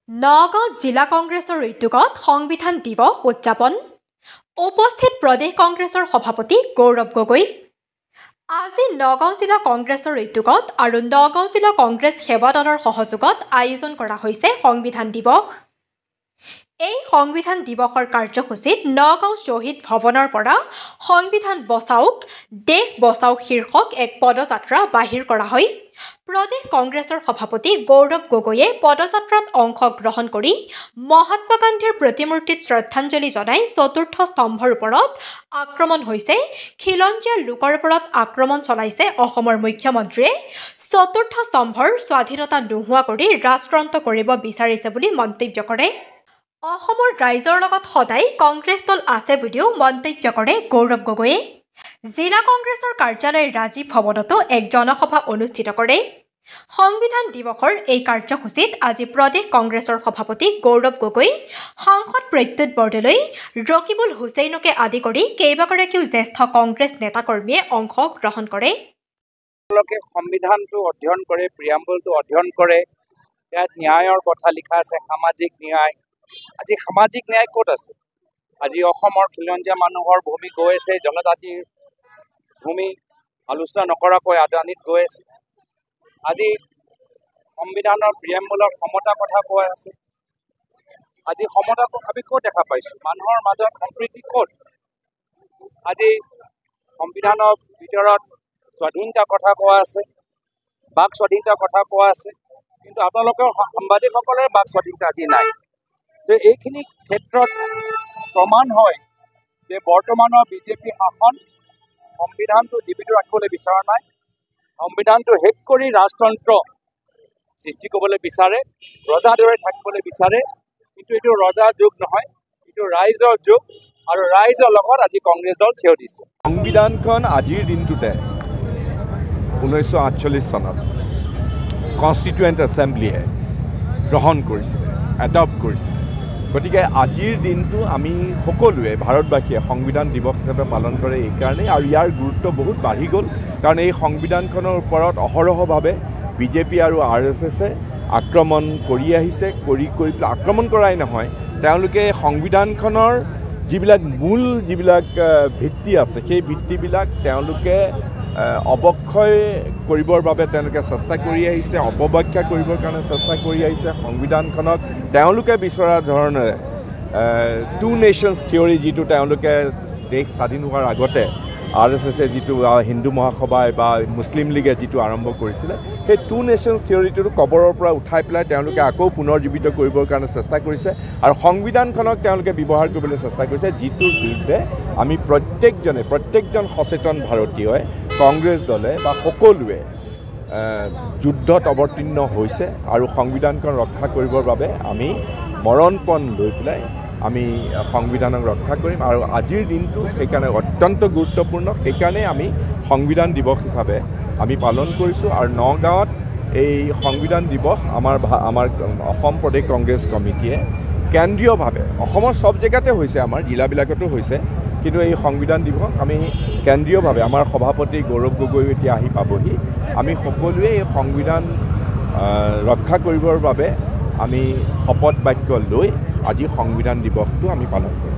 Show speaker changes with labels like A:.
A: নগাঁও জিলা কংগ্ৰেছৰ উদ্যোগত সংবিধান দিৱস উদযাপন। উপস্থিত প্ৰদেশ কংগ্ৰেছৰ সভাপতি গৌৰৱ গগৈ। আজি নগাঁও জিলা কংগ্ৰেছৰ উদ্যোগত আৰু নগাঁও জিলা কংগ্ৰেছ সেৱা দলৰ সহযোগত আয়োজন কৰা হৈছে সংবিধান দিৱস। এই সংবিধান দিৱসৰ কাৰ্যসূচীত নগাঁও শ্বহীদ ভৱনৰ পৰা সংবিধান বচাওক দেশ বচাওক শীৰ্ষক এক পদযাত্ৰা বাহিৰ কৰা হয়। প্ৰদেশ কংগ্ৰেছৰ সভাপতি গৌৰৱ গগৈয়ে পদযাত্ৰাত অংশগ্ৰহণ কৰি মহাত্মা গান্ধীৰ প্ৰতিমূৰ্তিত শ্ৰদ্ধাঞ্জলি জনাই চতুৰ্থ স্তম্ভৰ ওপৰত আক্ৰমণ হৈছে, খিলঞ্জীয়া লোকৰ ওপৰত আক্ৰমণ চলাইছে অসমৰ মুখ্যমন্ত্ৰীয়ে, চতুৰ্থ স্তম্ভৰ স্বাধীনতা নোহোৱা কৰি ৰাজতন্ত্ৰ কৰিব বিচাৰিছে বুলি মন্তব্য কৰে। অসমৰ ৰাইজৰ লগত সদায় কংগ্ৰেছ দল আছে বুলিও মন্তব্য কৰে গৌৰৱ গগৈয়ে। জিলা কংগ্ৰেছৰ কাৰ্যালয় ৰাজীৱ ভৱনতো এক জনসভা অনুষ্ঠিত কৰে। সংবিধান দিৱসৰ এই কাৰ্যসূচীত আজি প্ৰদেশ কংগ্ৰেছৰ সভাপতি গৌৰৱ গগৈ, সাংসদ প্ৰদ্যুৎ বৰদলৈ, ৰকিবুল হুছেইনকে আদি কৰি কেইবাগৰাকীও জ্যেষ্ঠ কংগ্ৰেছ নেতাকৰ্মীয়ে অংশগ্ৰহণ কৰে।
B: সংবিধানটো অধ্যয়ন কৰে, প্ৰিয়াম্বলটো অধ্যয়ন কৰে, ইয়াত ন্যায়ৰ কথা লিখা আছে, সামাজিক ন্যায়। আজি সামাজিক ন্যায় ক'ত আছে? আজি অসমৰ খিলঞ্জীয়া মানুহৰ ভূমি গৈ আছে, জনজাতিৰ ভূমি আলোচনা নকৰাকৈ আদানীত গৈ আছে। আজি সংবিধানৰ প্ৰিয়াম্বলৰ সমতাৰ কথা কৈ আছে। আজি সমতা আমি ক'ত দেখা পাইছোঁ? মানুহৰ মাজত সম্প্ৰীতি ক'ত? আজি সংবিধানৰ ভিতৰত স্বাধীনতাৰ কথা কোৱা আছে, বাক স্বাধীনতাৰ কথা কোৱা আছে, কিন্তু আপোনালোকৰ সাংবাদিকসকলৰ বাক স্বাধীনতা আজি নাই। তো এইখিনি ক্ষেত্ৰত প্ৰমাণ হয় যে বৰ্তমানৰ বিজেপি শাসন সংবিধানটো জীৱিত ৰাখিবলৈ বিচৰা নাই, সংবিধানটো শেষ কৰি ৰাজতন্ত্ৰ সৃষ্টি কৰিবলৈ বিচাৰে, ৰজাৰ দৰে থাকিবলৈ বিচাৰে। কিন্তু এইটো ৰজাৰ যুগ নহয়, এইটো ৰাইজৰ যুগ, আৰু ৰাইজৰ লগত আজি কংগ্ৰেছ দল থিয় দিছে।
C: সংবিধানখন আজিৰ দিনটোতে 1948 চনত কনষ্টিটুৱেণ্ট এছেম্বলিয়ে গ্ৰহণ কৰিছিলে, এডপ্ট কৰিছিলে। গতিকে আজিৰ দিনটো আমি সকলোৱে ভাৰতবাসীয়ে সংবিধান দিৱস হিচাপে পালন কৰে এইকাৰণেই, আৰু ইয়াৰ গুৰুত্ব বহুত বাঢ়ি গ'ল। কাৰণ এই সংবিধানখনৰ ওপৰত অহৰহভাৱে বিজেপি আৰু RSSে আক্ৰমণ কৰি আহিছে। কৰি পেলাই আক্ৰমণ কৰাই নহয়, তেওঁলোকে সংবিধানখনৰ যিবিলাক মূল ভিত্তি আছে, সেই ভিত্তিবিলাক তেওঁলোকে অৱক্ষয় কৰিবৰ বাবে তেওঁলোকে চেষ্টা কৰি আহিছে, অপব্যাখ্যা কৰিবৰ কাৰণে চেষ্টা কৰি আহিছে। সংবিধানখনক তেওঁলোকে বিচৰা ধৰণেৰে টু নেশ্যনছ থিয়ৰী, যিটো তেওঁলোকে দেশ স্বাধীন হোৱাৰ আগতে RSSে যিটো হিন্দু মহাসভাই বা মুছলিম লীগে যিটো আৰম্ভ কৰিছিলে, সেই টু নেশ্যনছ থিয়ৰীটো কবৰৰ পৰা উঠাই পেলাই তেওঁলোকে আকৌ পুনৰ্জীৱিত কৰিবৰ কাৰণে চেষ্টা কৰিছে, আৰু সংবিধানখনক তেওঁলোকে ব্যৱহাৰ কৰিবলৈ চেষ্টা কৰিছে, যিটোৰ বিৰুদ্ধে আমি প্ৰত্যেকজন সচেতন ভাৰতীয়ই, কংগ্ৰেছ দলে বা সকলোৱে যুদ্ধত অৱতীৰ্ণ হৈছে, আৰু সংবিধানখন ৰক্ষা কৰিবৰ বাবে আমি মৰণপণ লৈ পেলাই আমি সংবিধানক ৰক্ষা কৰিম। আৰু আজিৰ দিনটো সেইকাৰণে অত্যন্ত গুৰুত্বপূৰ্ণ, সেইকাৰণে আমি সংবিধান দিৱস হিচাপে আমি পালন কৰিছোঁ। আৰু নগাঁৱত এই সংবিধান দিৱস আমাৰ অসম প্ৰদেশ কংগ্ৰেছ কমিটিয়ে কেন্দ্ৰীয়ভাৱে, অসমৰ চব জেগাতে হৈছে, আমাৰ জিলাবিলাকতো হৈছে, কিন্তু এই সংবিধান দিৱস আমি কেন্দ্ৰীয়ভাৱে, আমাৰ সভাপতি গৌৰৱ গগৈ এতিয়া আহি পাবহি, আমি সকলোৱে এই সংবিধান ৰক্ষা কৰিবৰ বাবে আমি শপত বাক্য লৈ আজি সংবিধান দিৱসটো আমি পালন কৰিম।